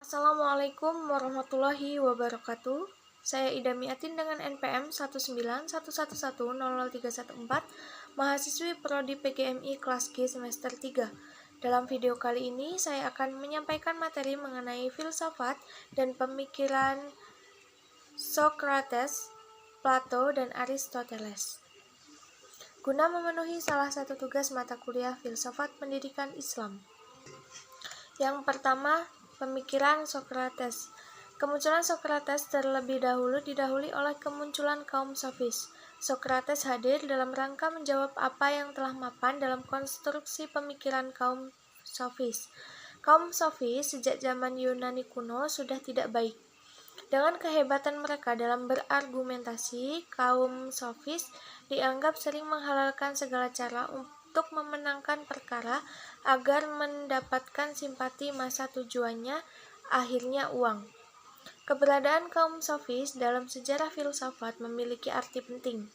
Assalamualaikum warahmatullahi wabarakatuh. Saya Ida Miatin dengan NPM 19111003014, mahasiswi Prodi PGMI kelas G semester 3. Dalam video kali ini, saya akan menyampaikan materi mengenai filsafat dan pemikiran Socrates, Plato, dan Aristoteles. Guna memenuhi salah satu tugas mata kuliah filsafat pendidikan Islam. Yang pertama, pemikiran Socrates. Kemunculan Socrates terlebih dahulu didahului oleh kemunculan kaum sofis. Socrates hadir dalam rangka menjawab apa yang telah mapan dalam konstruksi pemikiran kaum sofis. Kaum sofis sejak zaman Yunani kuno sudah tidak baik. Dengan kehebatan mereka dalam berargumentasi, kaum sofis dianggap sering menghalalkan segala cara untuk memenangkan perkara agar mendapatkan simpati masa tujuannya akhirnya uang. Keberadaan kaum sofis dalam sejarah filsafat memiliki arti penting.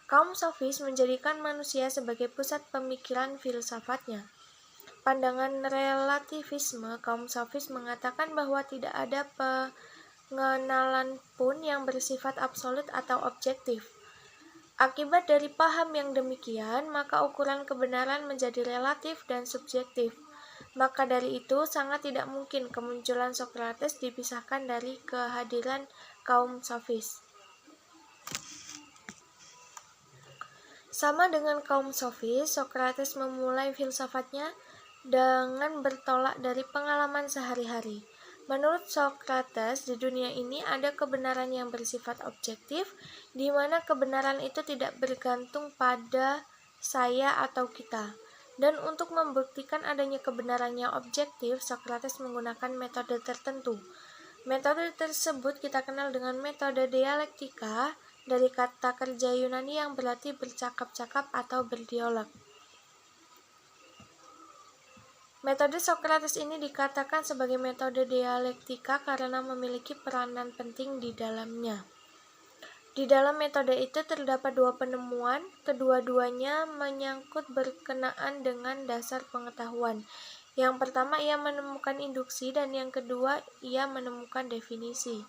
Kaum sofis menjadikan manusia sebagai pusat pemikiran filsafatnya. Pandangan relativisme kaum sofis mengatakan bahwa tidak ada pengenalan pun yang bersifat absolut atau objektif. Akibat dari paham yang demikian, maka ukuran kebenaran menjadi relatif dan subjektif. Maka dari itu, sangat tidak mungkin kemunculan Socrates dipisahkan dari kehadiran kaum sofis. Sama dengan kaum sofis, Socrates memulai filsafatnya dengan bertolak dari pengalaman sehari-hari. Menurut Socrates, di dunia ini ada kebenaran yang bersifat objektif, di mana kebenaran itu tidak bergantung pada saya atau kita. Dan untuk membuktikan adanya kebenaran yang objektif, Socrates menggunakan metode tertentu. Metode tersebut kita kenal dengan metode dialektika, dari kata kerja Yunani yang berarti bercakap-cakap atau berdialog. Metode Socrates ini dikatakan sebagai metode dialektika karena memiliki peranan penting di dalamnya. Di dalam metode itu terdapat dua penemuan, kedua-duanya menyangkut berkenaan dengan dasar pengetahuan. Yang pertama, ia menemukan induksi, dan yang kedua, ia menemukan definisi.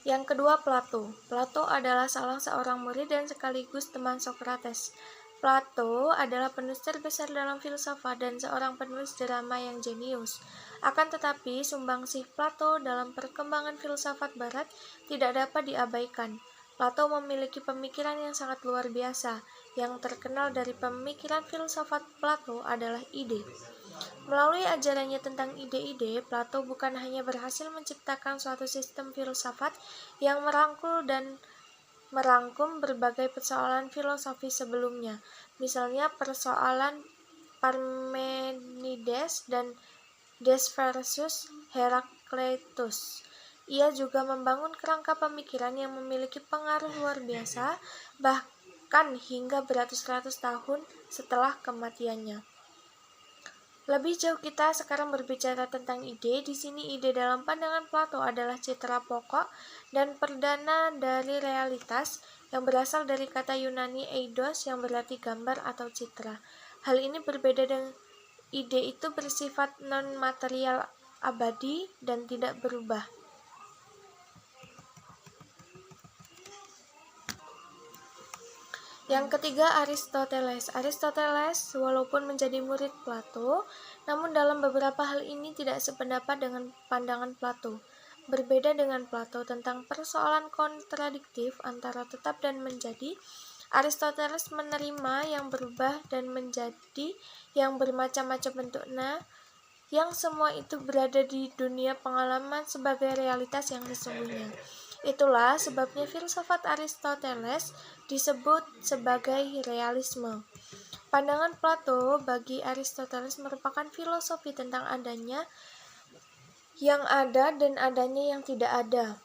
Yang kedua, Plato. Plato adalah salah seorang murid dan sekaligus teman Socrates. Plato adalah penulis terbesar dalam filsafat dan seorang penulis drama yang jenius. Akan tetapi, sumbangsih Plato dalam perkembangan filsafat barat tidak dapat diabaikan. Plato memiliki pemikiran yang sangat luar biasa. Yang terkenal dari pemikiran filsafat Plato adalah ide. Melalui ajarannya tentang ide-ide, Plato bukan hanya berhasil menciptakan suatu sistem filsafat yang merangkum berbagai persoalan filosofi sebelumnya, misalnya persoalan Parmenides dan Des versus Herakleitos. Ia juga membangun kerangka pemikiran yang memiliki pengaruh luar biasa, bahkan hingga beratus-ratus tahun setelah kematiannya. Lebih jauh kita sekarang berbicara tentang ide. Di sini ide dalam pandangan Plato adalah citra pokok dan perdana dari realitas yang berasal dari kata Yunani eidos yang berarti gambar atau citra. Hal ini berbeda dengan ide itu bersifat non-material, abadi, dan tidak berubah. Yang ketiga, Aristoteles. Aristoteles walaupun menjadi murid Plato, namun dalam beberapa hal ini tidak sependapat dengan pandangan Plato. Berbeda dengan Plato tentang persoalan kontradiktif antara tetap dan menjadi, Aristoteles menerima yang berubah dan menjadi yang bermacam-macam bentuknya, yang semua itu berada di dunia pengalaman sebagai realitas yang sesungguhnya. Itulah sebabnya filsafat Aristoteles disebut sebagai realisme. Pandangan Plato bagi Aristoteles merupakan filosofi tentang adanya yang ada dan adanya yang tidak ada.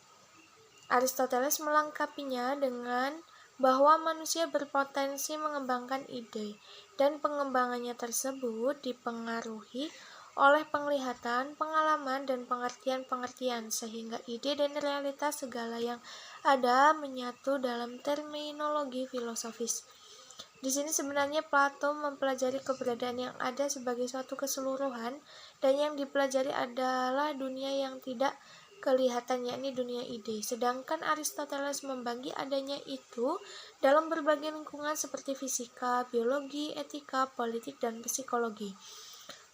Aristoteles melengkapinya dengan bahwa manusia berpotensi mengembangkan ide, dan pengembangannya tersebut dipengaruhi oleh penglihatan, pengalaman, dan pengertian-pengertian, sehingga ide dan realitas segala yang ada menyatu dalam terminologi filosofis. Di sini sebenarnya Plato mempelajari keberadaan yang ada sebagai suatu keseluruhan dan yang dipelajari adalah dunia yang tidak kelihatan, yakni dunia ide. Sedangkan Aristoteles membagi adanya itu dalam berbagai lingkungan seperti fisika, biologi, etika, politik, dan psikologi.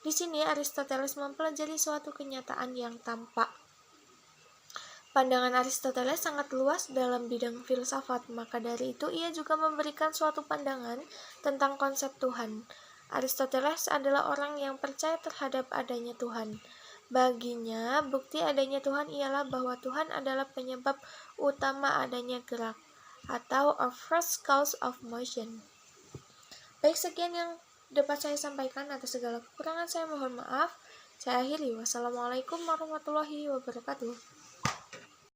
Di sini Aristoteles mempelajari suatu kenyataan yang tampak. Pandangan Aristoteles sangat luas dalam bidang filsafat, maka dari itu ia juga memberikan suatu pandangan tentang konsep Tuhan. Aristoteles adalah orang yang percaya terhadap adanya Tuhan. Baginya, bukti adanya Tuhan ialah bahwa Tuhan adalah penyebab utama adanya gerak, atau a first cause of motion. Baik, sekian yang dapat saya sampaikan. Atas segala kekurangan saya mohon maaf. Saya akhiri. Wassalamualaikum warahmatullahi wabarakatuh.